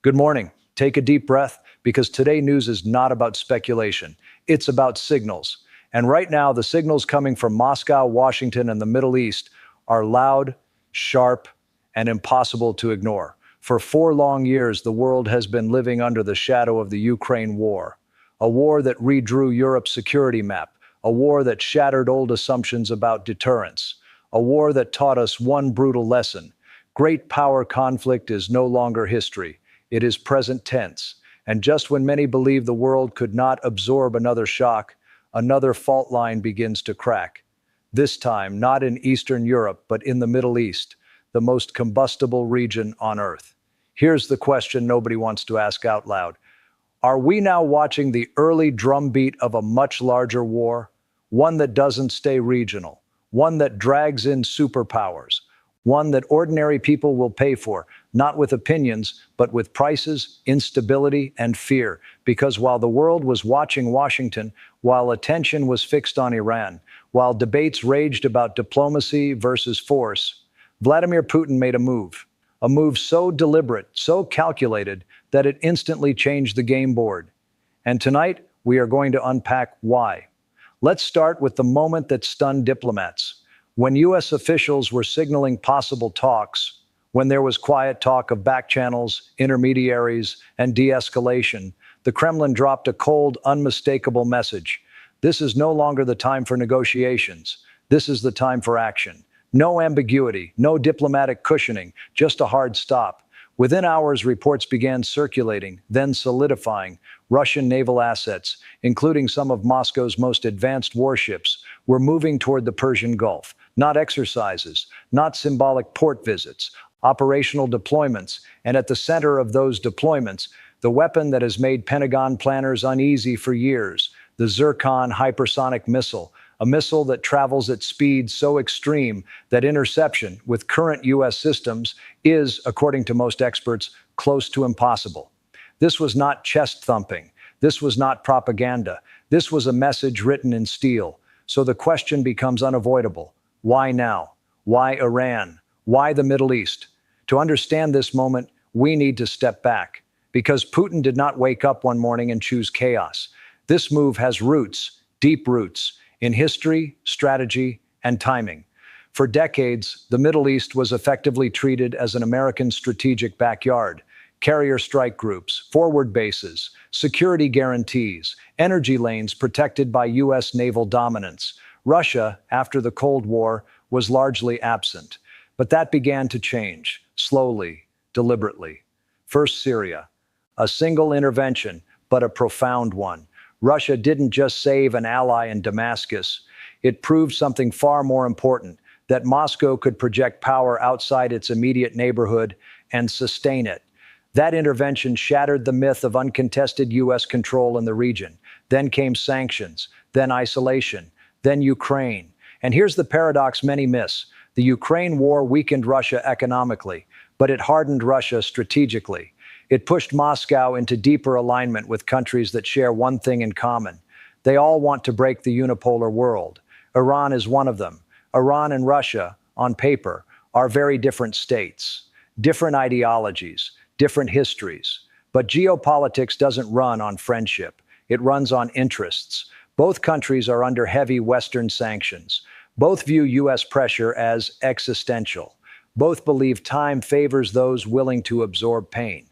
Good morning. Take a deep breath because today news is not about speculation. It's about signals. And right now, the signals coming from Moscow, Washington, and the Middle East are loud, sharp, and impossible to ignore. For 4 long years, the world has been living under the shadow of the Ukraine war, a war that redrew Europe's security map, a war that shattered old assumptions about deterrence, a war that taught us one brutal lesson. Great power conflict is no longer history. It is present tense. And just when many believe the world could not absorb another shock, another fault line begins to crack. This time, not in Eastern Europe, but in the Middle East, the most combustible region on Earth. Here's the question nobody wants to ask out loud. Are we now watching the early drumbeat of a much larger war? One that doesn't stay regional, one that drags in superpowers, one that ordinary people will pay for, not with opinions, but with prices, instability, and fear. Because while the world was watching Washington, while attention was fixed on Iran, while debates raged about diplomacy versus force, Vladimir Putin made a move so deliberate, so calculated, that it instantly changed the game board. And tonight, we are going to unpack why. Let's start with the moment that stunned diplomats. When U.S. officials were signaling possible talks, when there was quiet talk of back channels, intermediaries, and de-escalation, the Kremlin dropped a cold, unmistakable message. This is no longer the time for negotiations. This is the time for action. No ambiguity, no diplomatic cushioning, just a hard stop. Within hours, reports began circulating, then solidifying. Russian naval assets, including some of Moscow's most advanced warships, were moving toward the Persian Gulf. Not exercises, not symbolic port visits, operational deployments, and at the center of those deployments, the weapon that has made Pentagon planners uneasy for years, the Zircon hypersonic missile, a missile that travels at speeds so extreme that interception with current U.S. systems is, according to most experts, close to impossible. This was not chest thumping. This was not propaganda. This was a message written in steel. So the question becomes unavoidable. Why now? Why Iran? Why the Middle East? To understand this moment, we need to step back. Because Putin did not wake up one morning and choose chaos. This move has roots, deep roots, in history, strategy, and timing. For decades, the Middle East was effectively treated as an American strategic backyard. Carrier strike groups, forward bases, security guarantees, energy lanes protected by U.S. naval dominance. Russia, after the Cold War, was largely absent. But that began to change, slowly, deliberately. First, Syria. A single intervention, but a profound one. Russia didn't just save an ally in Damascus. It proved something far more important, that Moscow could project power outside its immediate neighborhood and sustain it. That intervention shattered the myth of uncontested U.S. control in the region. Then came sanctions, then isolation, then Ukraine. And here's the paradox many miss. The Ukraine war weakened Russia economically, but it hardened Russia strategically. It pushed Moscow into deeper alignment with countries that share one thing in common. They all want to break the unipolar world. Iran is one of them. Iran and Russia, on paper, are very different states, different ideologies, different histories. But geopolitics doesn't run on friendship. It runs on interests. Both countries are under heavy Western sanctions. Both view U.S. pressure as existential. Both believe time favors those willing to absorb pain.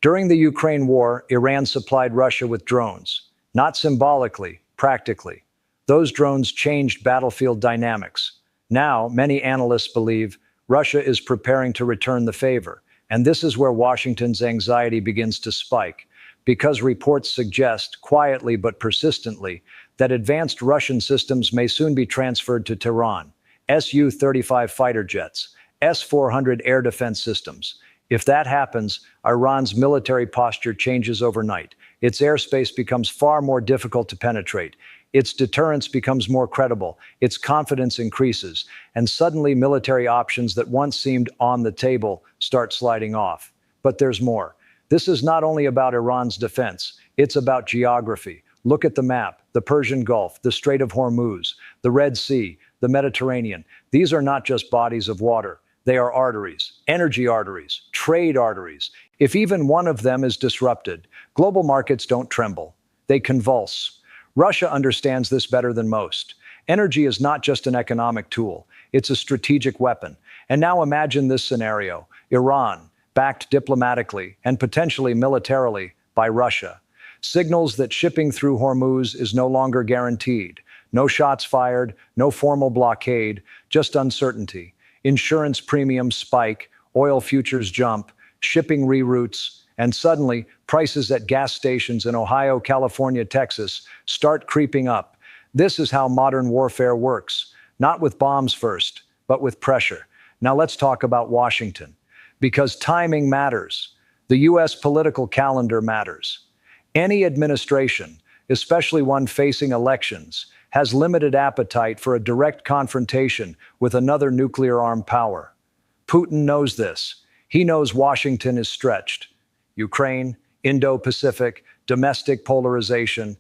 During the Ukraine war, Iran supplied Russia with drones. Not symbolically, practically. Those drones changed battlefield dynamics. Now, many analysts believe Russia is preparing to return the favor. And this is where Washington's anxiety begins to spike, because reports suggest, quietly but persistently, that advanced Russian systems may soon be transferred to Tehran. Su-35 fighter jets, S-400 air defense systems. If that happens, Iran's military posture changes overnight. Its airspace becomes far more difficult to penetrate. Its deterrence becomes more credible. Its confidence increases. And suddenly, military options that once seemed on the table start sliding off. But there's more. This is not only about Iran's defense. It's about geography. Look at the map. The Persian Gulf, the Strait of Hormuz, the Red Sea, the Mediterranean. These are not just bodies of water. They are arteries, energy arteries, trade arteries. If even one of them is disrupted, global markets don't tremble. They convulse. Russia understands this better than most. Energy is not just an economic tool, it's a strategic weapon. And now imagine this scenario: Iran, backed diplomatically and potentially militarily by Russia, signals that shipping through Hormuz is no longer guaranteed. No shots fired, no formal blockade, just uncertainty. Insurance premiums spike, oil futures jump, shipping reroutes, and suddenly prices at gas stations in Ohio, California, Texas start creeping up. This is how modern warfare works, not with bombs first, but with pressure. Now let's talk about Washington, because timing matters. The US political calendar matters. Any administration, especially one facing elections, has limited appetite for a direct confrontation with another nuclear-armed power. Putin knows this. He knows Washington is stretched. Ukraine, Indo-Pacific, domestic polarization.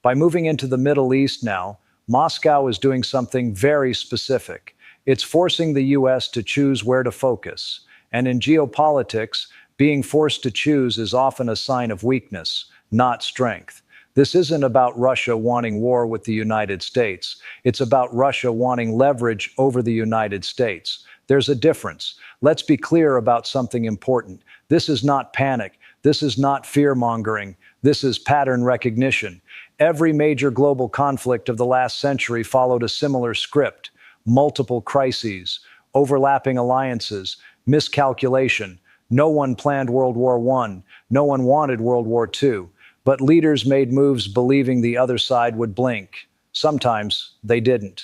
By moving into the Middle East now, Moscow is doing something very specific. It's forcing the US to choose where to focus. And in geopolitics, being forced to choose is often a sign of weakness, not strength. This isn't about Russia wanting war with the United States. It's about Russia wanting leverage over the United States. There's a difference. Let's be clear about something important. This is not panic. This is not fear-mongering. This is pattern recognition. Every major global conflict of the last century followed a similar script: multiple crises, overlapping alliances, miscalculation. No one planned World War I. No one wanted World War II. But leaders made moves believing the other side would blink. Sometimes they didn't.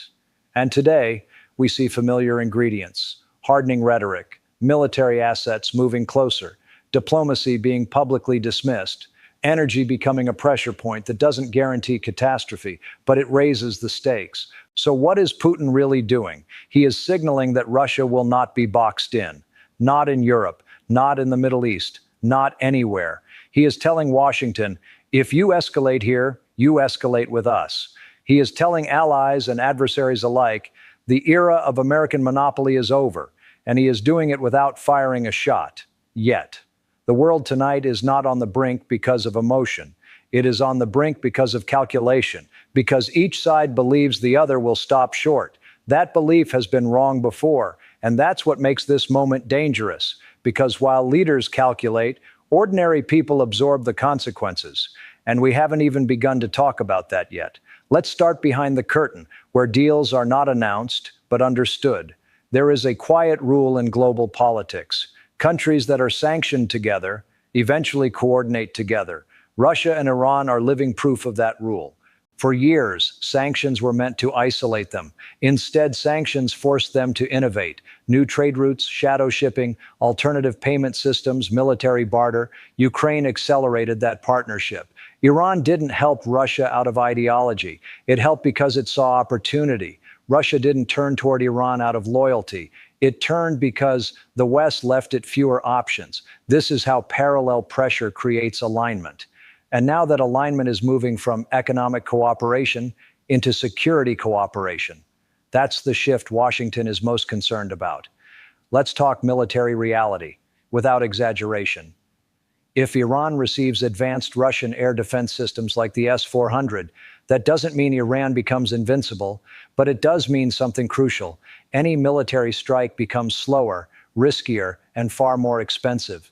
And today, we see familiar ingredients: hardening rhetoric, military assets moving closer, diplomacy being publicly dismissed, energy becoming a pressure point that doesn't guarantee catastrophe, but it raises the stakes. So what is Putin really doing? He is signaling that Russia will not be boxed in. Not in Europe, not in the Middle East, not anywhere. He is telling Washington, if you escalate here, you escalate with us. He is telling allies and adversaries alike, the era of American monopoly is over, and he is doing it without firing a shot, yet. The world tonight is not on the brink because of emotion. It is on the brink because of calculation, because each side believes the other will stop short. That belief has been wrong before, and that's what makes this moment dangerous, because while leaders calculate, ordinary people absorb the consequences, and we haven't even begun to talk about that yet. Let's start behind the curtain, where deals are not announced, but understood. There is a quiet rule in global politics. Countries that are sanctioned together eventually coordinate together. Russia and Iran are living proof of that rule. For years, sanctions were meant to isolate them. Instead, sanctions forced them to innovate. New trade routes, shadow shipping, alternative payment systems, military barter. Ukraine accelerated that partnership. Iran didn't help Russia out of ideology. It helped because it saw opportunity. Russia didn't turn toward Iran out of loyalty. It turned because the West left it fewer options. This is how parallel pressure creates alignment. And now that alignment is moving from economic cooperation into security cooperation, that's the shift Washington is most concerned about. Let's talk military reality, without exaggeration. If Iran receives advanced Russian air defense systems like the S-400, that doesn't mean Iran becomes invincible, but it does mean something crucial. Any military strike becomes slower, riskier, and far more expensive.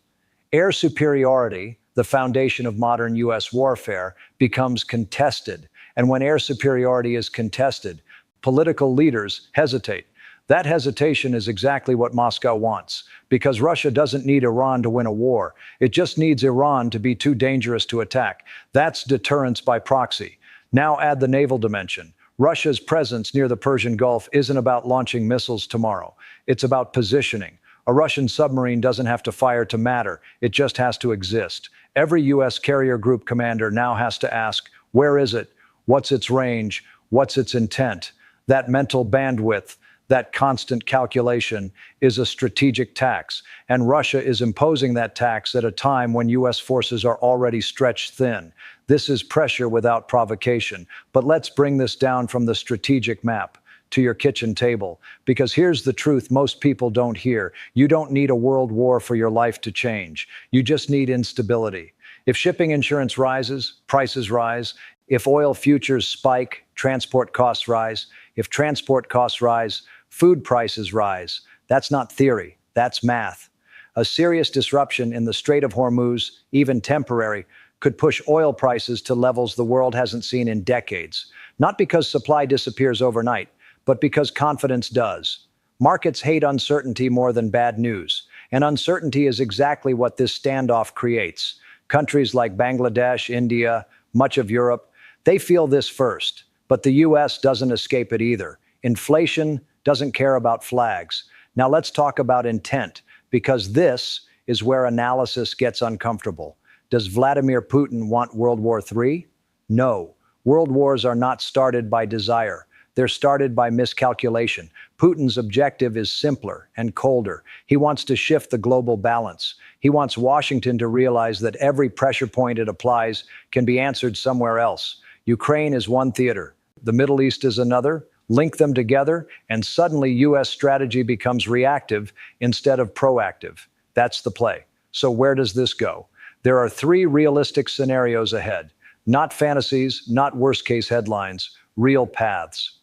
Air superiority, the foundation of modern US warfare, becomes contested. And when air superiority is contested, political leaders hesitate. That hesitation is exactly what Moscow wants, because Russia doesn't need Iran to win a war. It just needs Iran to be too dangerous to attack. That's deterrence by proxy. Now add the naval dimension. Russia's presence near the Persian Gulf isn't about launching missiles tomorrow. It's about positioning. A Russian submarine doesn't have to fire to matter. It just has to exist. Every U.S. carrier group commander now has to ask, where is it? What's its range? What's its intent? That mental bandwidth, that constant calculation, is a strategic tax, and Russia is imposing that tax at a time when U.S. forces are already stretched thin. This is pressure without provocation, but let's bring this down from the strategic map to your kitchen table. Because here's the truth most people don't hear. You don't need a world war for your life to change. You just need instability. If shipping insurance rises, prices rise. If oil futures spike, transport costs rise. If transport costs rise, food prices rise. That's not theory, that's math. A serious disruption in the Strait of Hormuz, even temporary, could push oil prices to levels the world hasn't seen in decades. Not because supply disappears overnight, but because confidence does. Markets hate uncertainty more than bad news, and uncertainty is exactly what this standoff creates. Countries like Bangladesh, India, much of Europe, they feel this first, but the US doesn't escape it either. Inflation doesn't care about flags. Now let's talk about intent, because this is where analysis gets uncomfortable. Does Vladimir Putin want World War III? No. World wars are not started by desire. They're started by miscalculation. Putin's objective is simpler and colder. He wants to shift the global balance. He wants Washington to realize that every pressure point it applies can be answered somewhere else. Ukraine is one theater. The Middle East is another. Link them together, and suddenly U.S. strategy becomes reactive instead of proactive. That's the play. So where does this go? There are three realistic scenarios ahead. Not fantasies, not worst-case headlines, real paths.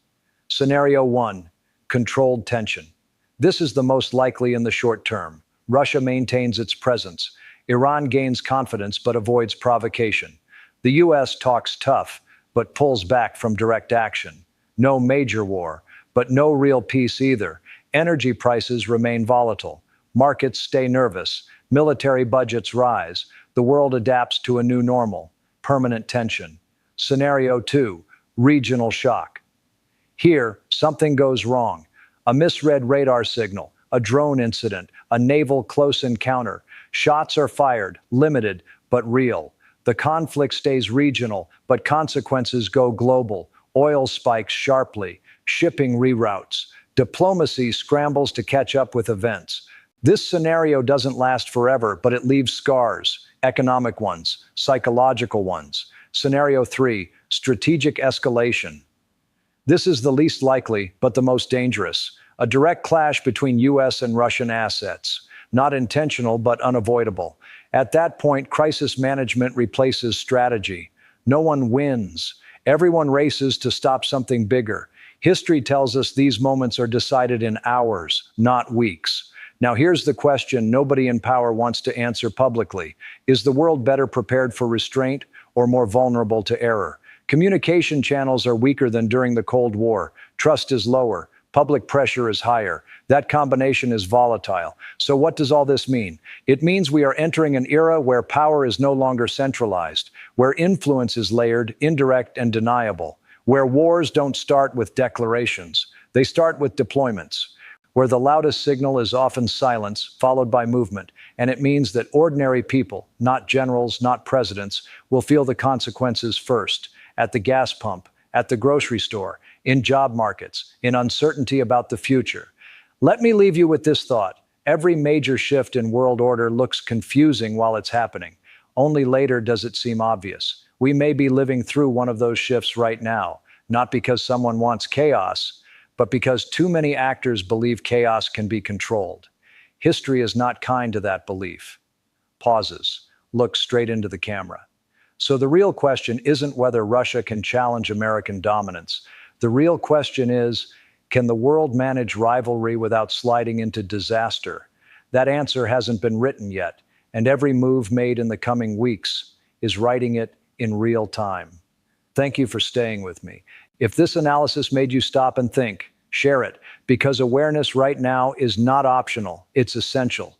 Scenario 1, controlled tension. This is the most likely in the short term. Russia maintains its presence. Iran gains confidence but avoids provocation. The U.S. talks tough but pulls back from direct action. No major war, but no real peace either. Energy prices remain volatile. Markets stay nervous. Military budgets rise. The world adapts to a new normal. Permanent tension. Scenario 2, regional shock. Here, something goes wrong. A misread radar signal, a drone incident, a naval close encounter. Shots are fired, limited, but real. The conflict stays regional, but consequences go global. Oil spikes sharply, shipping reroutes. Diplomacy scrambles to catch up with events. This scenario doesn't last forever, but it leaves scars, economic ones, psychological ones. Scenario 3, strategic escalation. This is the least likely, but the most dangerous. A direct clash between US and Russian assets. Not intentional, but unavoidable. At that point, crisis management replaces strategy. No one wins. Everyone races to stop something bigger. History tells us these moments are decided in hours, not weeks. Now here's the question nobody in power wants to answer publicly. Is the world better prepared for restraint or more vulnerable to error? Communication channels are weaker than during the Cold War. Trust is lower. Public pressure is higher. That combination is volatile. So what does all this mean? It means we are entering an era where power is no longer centralized, where influence is layered, indirect, and deniable, where wars don't start with declarations. They start with deployments, where the loudest signal is often silence, followed by movement. And it means that ordinary people, not generals, not presidents, will feel the consequences first, at the gas pump, at the grocery store, in job markets, in uncertainty about the future. Let me leave you with this thought. Every major shift in world order looks confusing while it's happening. Only later does it seem obvious. We may be living through one of those shifts right now, not because someone wants chaos, but because too many actors believe chaos can be controlled. History is not kind to that belief. Pauses. Look straight into the camera. So the real question isn't whether Russia can challenge American dominance. The real question is, can the world manage rivalry without sliding into disaster? That answer hasn't been written yet, and every move made in the coming weeks is writing it in real time. Thank you for staying with me. If this analysis made you stop and think, share it, because awareness right now is not optional, it's essential.